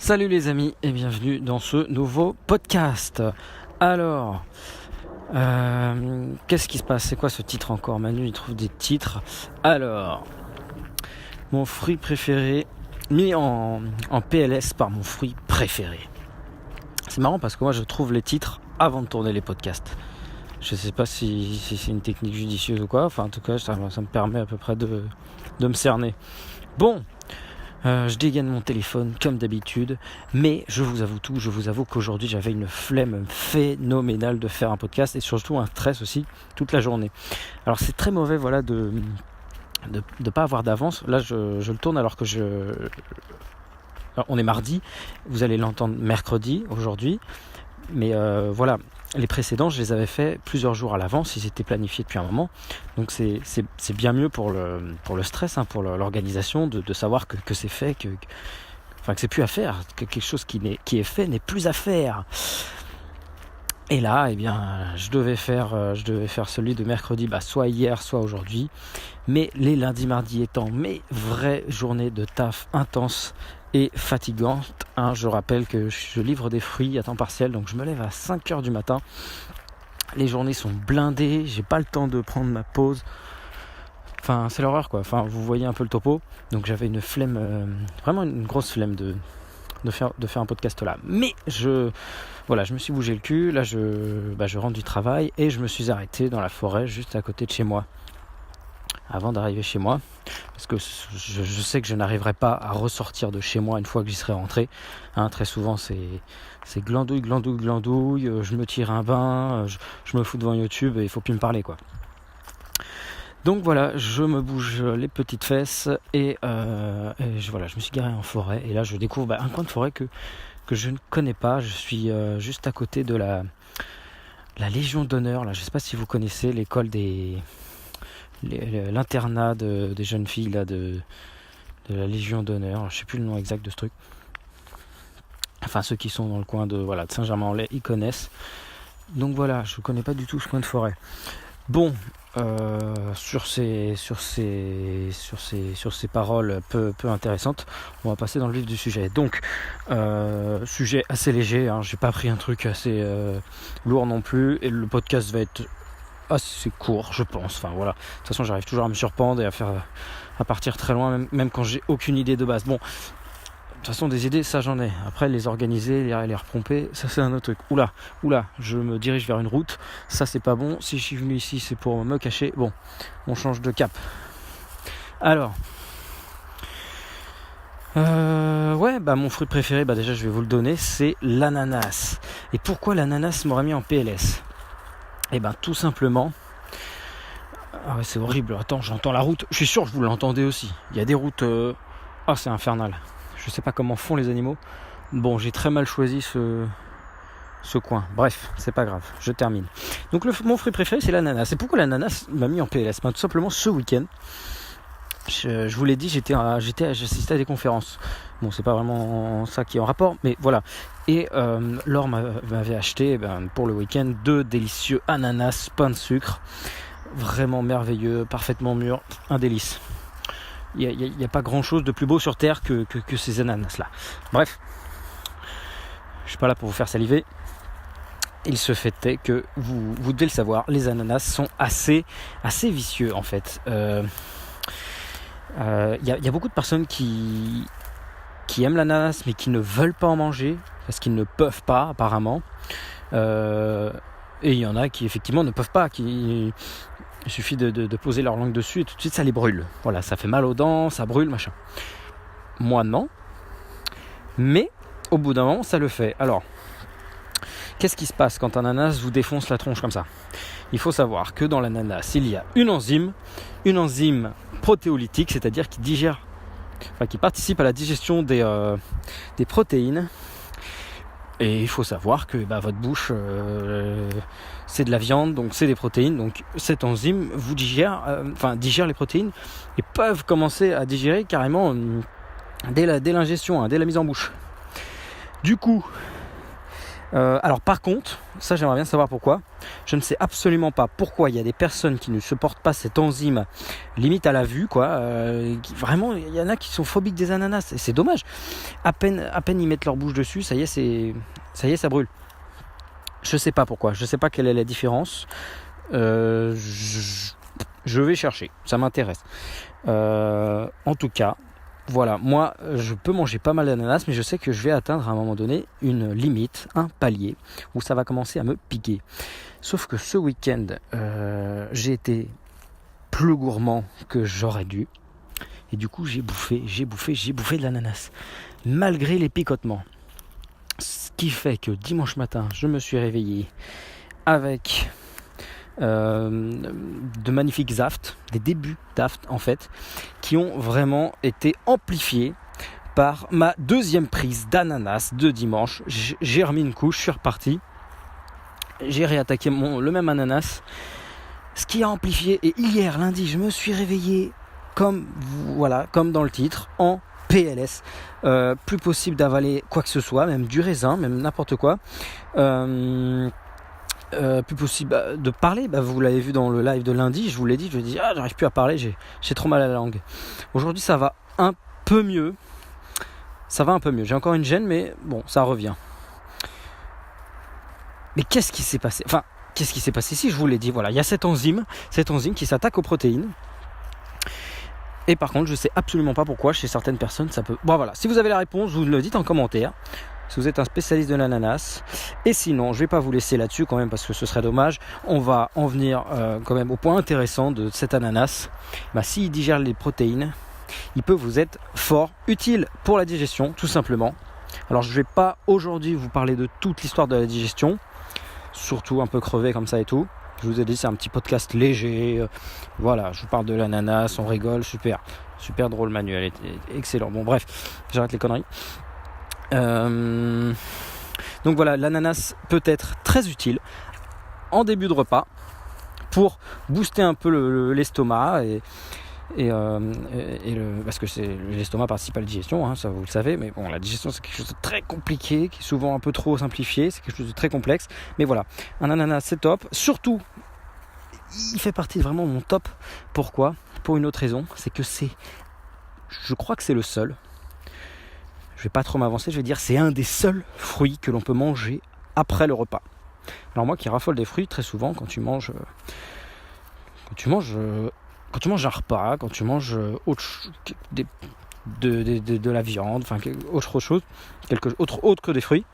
Salut les amis et bienvenue dans ce nouveau podcast. Alors, qu'est-ce qui se passe? C'est quoi ce titre encore? Manu il trouve des titres. Alors, mon fruit préféré mis en PLS par mon fruit préféré. C'est marrant parce que moi je trouve les titres avant de tourner les podcasts. Je sais pas si c'est une technique judicieuse ou quoi. Enfin en tout cas ça me permet à peu près de me cerner. Bon. Je dégaine mon téléphone comme d'habitude, mais je vous avoue qu'aujourd'hui j'avais une flemme phénoménale de faire un podcast et surtout un stress aussi toute la journée. Alors c'est très mauvais de pas avoir d'avance. Là je le tourne alors que alors, on est mardi, vous allez l'entendre mercredi aujourd'hui, mais voilà. Les précédents, je les avais fait plusieurs jours à l'avance, ils étaient planifiés depuis un moment. Donc c'est bien mieux pour le stress, pour l'organisation, de savoir que c'est fait, que c'est plus à faire, que quelque chose qui est fait n'est plus à faire. Et là, je devais faire celui de mercredi, soit hier, soit aujourd'hui. Mais les lundis, mardis étant mes vraies journées de taf intenses et fatigantes. Je rappelle que je livre des fruits à temps partiel, donc je me lève à 5h du matin. Les journées sont blindées, j'ai pas le temps de prendre ma pause. Enfin, c'est l'horreur quoi. Enfin, vous voyez un peu le topo. Donc j'avais une flemme, vraiment une grosse flemme de faire un podcast là. Mais je me suis bougé le cul. Là, je rentre du travail et je me suis arrêté dans la forêt juste à côté de chez moi. Avant d'arriver chez moi, parce que je sais que je n'arriverai pas à ressortir de chez moi une fois que j'y serai rentré. Très souvent c'est glandouille, je me tire un bain, je me fous devant YouTube et il faut plus me parler quoi. Donc voilà, je me bouge les petites fesses et je me suis garé en forêt et là je découvre un coin de forêt que je ne connais pas. Je suis juste à côté de la Légion d'honneur. Là, je ne sais pas si vous connaissez l'école l'internat des jeunes filles là, de la Légion d'honneur. Je ne sais plus le nom exact de ce truc. Enfin, ceux qui sont dans le coin de Saint-Germain-en-Laye, ils connaissent. Donc voilà, je ne connais pas du tout ce coin de forêt. Bon, sur ces paroles peu intéressantes, on va passer dans le vif du sujet. Donc, sujet assez léger, j'ai pas pris un truc assez lourd non plus, et le podcast va être assez court, je pense. Enfin voilà, de toute façon, j'arrive toujours à me surprendre et à partir très loin, même quand j'ai aucune idée de base. Bon. De toute façon, des idées, ça j'en ai. Après, les organiser, les repomper, ça c'est un autre truc. Oula, je me dirige vers une route. Ça c'est pas bon. Si je suis venu ici, c'est pour me cacher. Bon, on change de cap. Alors, mon fruit préféré, déjà je vais vous le donner, c'est l'ananas. Et pourquoi l'ananas m'aurait mis en PLS? Tout simplement. Ah ouais, c'est horrible. Attends, j'entends la route. Je suis sûr que vous l'entendez aussi. Il y a des routes. C'est infernal. Je sais pas comment font les animaux. Bon, j'ai très mal choisi ce coin. Bref, c'est pas grave, je termine. Donc mon fruit préféré, c'est l'ananas. Et pourquoi l'ananas m'a mis en PLS? Tout simplement ce week-end. Je vous l'ai dit, j'assistais à des conférences. Bon, c'est pas vraiment ça qui est en rapport, mais voilà. Et Laure m'avait acheté pour le week-end 2 délicieux ananas, pain de sucre. Vraiment merveilleux, parfaitement mûr, un délice. Il n'y a pas grand chose de plus beau sur terre que ces ananas là. Bref, je suis pas là pour vous faire saliver. Il se fait que vous devez le savoir, les ananas sont assez vicieux en fait. Il y a beaucoup de personnes qui aiment l'ananas mais qui ne veulent pas en manger parce qu'ils ne peuvent pas apparemment. Et il y en a qui effectivement ne peuvent pas, il suffit de poser leur langue dessus et tout de suite ça les brûle. Voilà, ça fait mal aux dents, ça brûle, machin. Moi non. Mais au bout d'un moment, ça le fait. Alors, qu'est-ce qui se passe quand un ananas vous défonce la tronche comme ça? Il faut savoir que dans l'ananas, il y a une enzyme protéolytique, c'est-à-dire qui participe à la digestion des protéines. Et il faut savoir que votre bouche, c'est de la viande, donc c'est des protéines. Donc cette enzyme vous digère les protéines et peuvent commencer à digérer carrément dès l'ingestion, dès la mise en bouche. Du coup, Alors par contre, ça j'aimerais bien savoir pourquoi. Je ne sais absolument pas pourquoi il y a des personnes qui ne supportent pas cette enzyme limite à la vue, quoi. Vraiment, il y en a qui sont phobiques des ananas et c'est dommage. À peine ils mettent leur bouche dessus, ça y est, ça brûle. Je sais pas pourquoi, je sais pas quelle est la différence. Je vais chercher, ça m'intéresse. En tout cas, voilà, moi je peux manger pas mal d'ananas, mais je sais que je vais atteindre à un moment donné une limite, un palier, où ça va commencer à me piquer. Sauf que ce week-end, j'ai été plus gourmand que j'aurais dû. Et du coup, j'ai bouffé de l'ananas, malgré les picotements. Ce qui fait que dimanche matin, je me suis réveillé avec de magnifiques aftes, des débuts d'aftes en fait, qui ont vraiment été amplifiés par ma deuxième prise d'ananas de dimanche. J'ai remis une couche, je suis reparti, j'ai réattaqué le même ananas, ce qui a amplifié. Et hier lundi, je me suis réveillé comme dans le titre, en PLS, plus possible d'avaler quoi que ce soit, même du raisin, même n'importe quoi. Plus possible de parler, vous l'avez vu dans le live de lundi, je vous l'ai dit, j'arrive plus à parler, j'ai trop mal à la langue. Aujourd'hui ça va un peu mieux, j'ai encore une gêne mais bon, ça revient. Mais qu'est-ce qui s'est passé si je vous l'ai dit, voilà, il y a cette enzyme qui s'attaque aux protéines. Et par contre je sais absolument pas pourquoi chez certaines personnes ça peut... Bon voilà, si vous avez la réponse, vous le dites en commentaire. Si vous êtes un spécialiste de l'ananas. Et sinon, je ne vais pas vous laisser là-dessus quand même parce que ce serait dommage. On va en venir quand même au point intéressant de cet ananas. S'il digère les protéines, il peut vous être fort utile pour la digestion, tout simplement. Alors je ne vais pas aujourd'hui vous parler de toute l'histoire de la digestion, surtout un peu crevé comme ça et tout. Je vous ai dit, c'est un petit podcast léger. Voilà, je vous parle de l'ananas, on rigole, super drôle, Manuel, est excellent. Bon bref, j'arrête les conneries. Donc voilà, l'ananas peut être très utile en début de repas pour booster un peu l'estomac parce que l'estomac participe à la digestion, ça vous le savez, mais bon, la digestion c'est quelque chose de très compliqué, qui est souvent un peu trop simplifié, c'est quelque chose de très complexe, mais voilà, un ananas c'est top, surtout il fait partie de vraiment mon top. Pourquoi ? Pour une autre raison, c'est que je crois que c'est le seul. Je vais pas trop m'avancer, je vais dire c'est un des seuls fruits que l'on peut manger après le repas. Alors moi qui raffole des fruits, très souvent quand tu manges un repas, quand tu manges de la viande, enfin autre chose, autre que des fruits,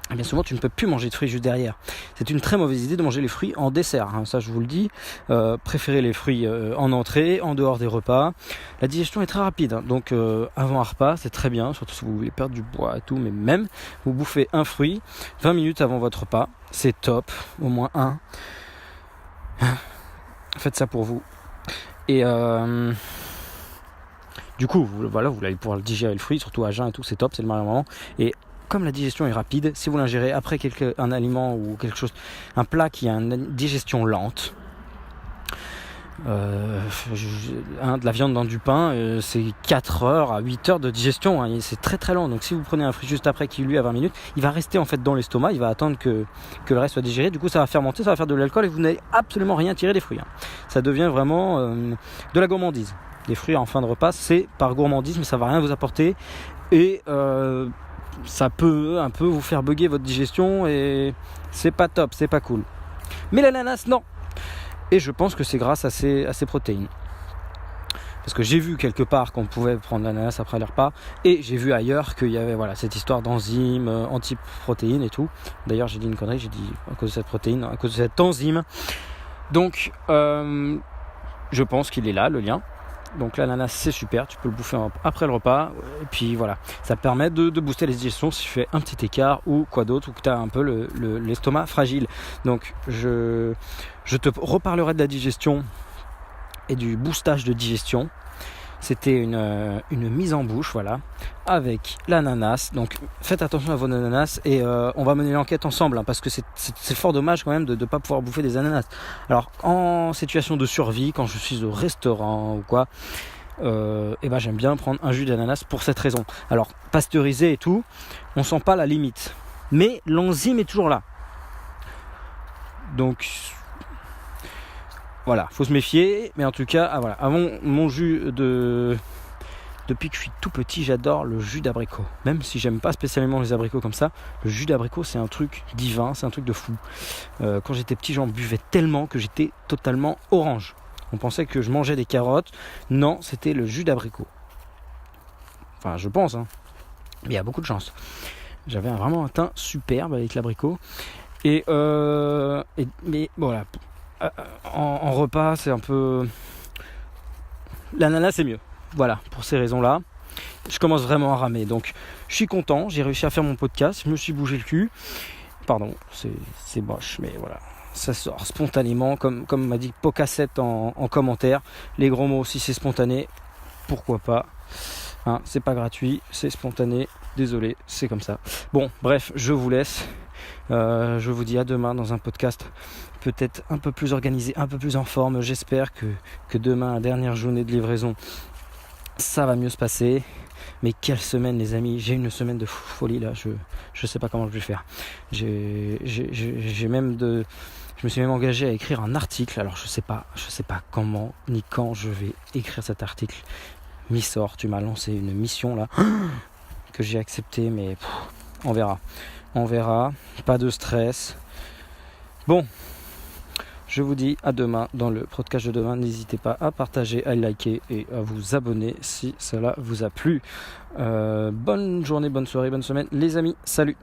et bien souvent tu ne peux plus manger de fruits juste derrière. C'est une très mauvaise idée de manger les fruits en dessert, ça je vous le dis. Préférez les fruits en entrée, en dehors des repas. La digestion est très rapide, donc avant un repas c'est très bien, surtout si vous voulez perdre du poids et tout, mais même vous bouffez un fruit 20 minutes avant votre repas, c'est top, au moins un. Faites ça pour vous. Et du coup, vous allez pouvoir digérer le fruit, surtout à jeun et tout, c'est top, c'est le meilleur moment. Et comme la digestion est rapide, si vous l'ingérez après un aliment ou quelque chose, un plat qui a une digestion lente, de la viande dans du pain, c'est 4 heures à 8 heures de digestion, et c'est très très lent. Donc si vous prenez un fruit juste après qui lui a 20 minutes, il va rester en fait dans l'estomac, il va attendre que le reste soit digéré, du coup ça va fermenter, ça va faire de l'alcool et vous n'allez absolument rien tirer des fruits. Ça devient vraiment de la gourmandise. Les fruits en fin de repas, c'est par gourmandise, mais ça va rien vous apporter et ça peut un peu vous faire bugger votre digestion et c'est pas top, c'est pas cool. Mais l'ananas, non. Et je pense que c'est grâce à ces protéines. Parce que j'ai vu quelque part qu'on pouvait prendre l'ananas après les repas, et j'ai vu ailleurs qu'il y avait cette histoire d'enzyme anti-protéines et tout. D'ailleurs j'ai dit une connerie, j'ai dit à cause de cette protéine, à cause de cette enzyme. Donc je pense qu'il est là le lien. Donc l'ananas c'est super, tu peux le bouffer après le repas. Et puis voilà, ça permet de booster les digestions si tu fais un petit écart ou quoi d'autre, ou que tu as un peu l'estomac fragile. Donc je te reparlerai de la digestion et du boostage de digestion. C'était une mise en bouche, voilà, avec l'ananas. Donc faites attention à vos ananas et on va mener l'enquête ensemble, parce que c'est fort dommage quand même de ne pas pouvoir bouffer des ananas. Alors en situation de survie, quand je suis au restaurant ou quoi, j'aime bien prendre un jus d'ananas pour cette raison. Alors pasteurisé et tout, on sent pas la limite. mais l'enzyme est toujours là. Donc voilà, faut se méfier, mais en tout cas, voilà, avant mon jus depuis que je suis tout petit, j'adore le jus d'abricot. Même si j'aime pas spécialement les abricots comme ça, le jus d'abricot c'est un truc divin, c'est un truc de fou. Quand j'étais petit, j'en buvais tellement que j'étais totalement orange. On pensait que je mangeais des carottes. Non, c'était le jus d'abricot. Enfin, je pense, hein. Mais il y a beaucoup de chance. J'avais vraiment un teint superbe avec l'abricot. Mais voilà. En repas, c'est un peu... L'ananas, c'est mieux. Voilà, pour ces raisons-là. Je commence vraiment à ramer. Donc, je suis content. J'ai réussi à faire mon podcast. Je me suis bougé le cul. Pardon, c'est moche, mais voilà. Ça sort spontanément, comme m'a dit Pocassette en commentaire. Les gros mots, si c'est spontané, pourquoi pas, hein, c'est pas gratuit, c'est spontané. Désolé, c'est comme ça. Bon, bref, je vous laisse. Je vous dis à demain dans un podcast peut-être un peu plus organisé, un peu plus en forme. J'espère que demain, dernière journée de livraison, ça va mieux se passer. Mais quelle semaine, les amis, j'ai une semaine de folie là, je sais pas comment je vais faire. Je me suis même engagé à écrire un article. Alors je sais pas comment ni quand je vais écrire cet article. Missor, tu m'as lancé une mission là que j'ai acceptée, mais on verra, pas de stress. Bon, je vous dis à demain dans le podcast de demain. N'hésitez pas à partager, à liker et à vous abonner si cela vous a plu. Bonne journée, bonne soirée, bonne semaine les amis, salut.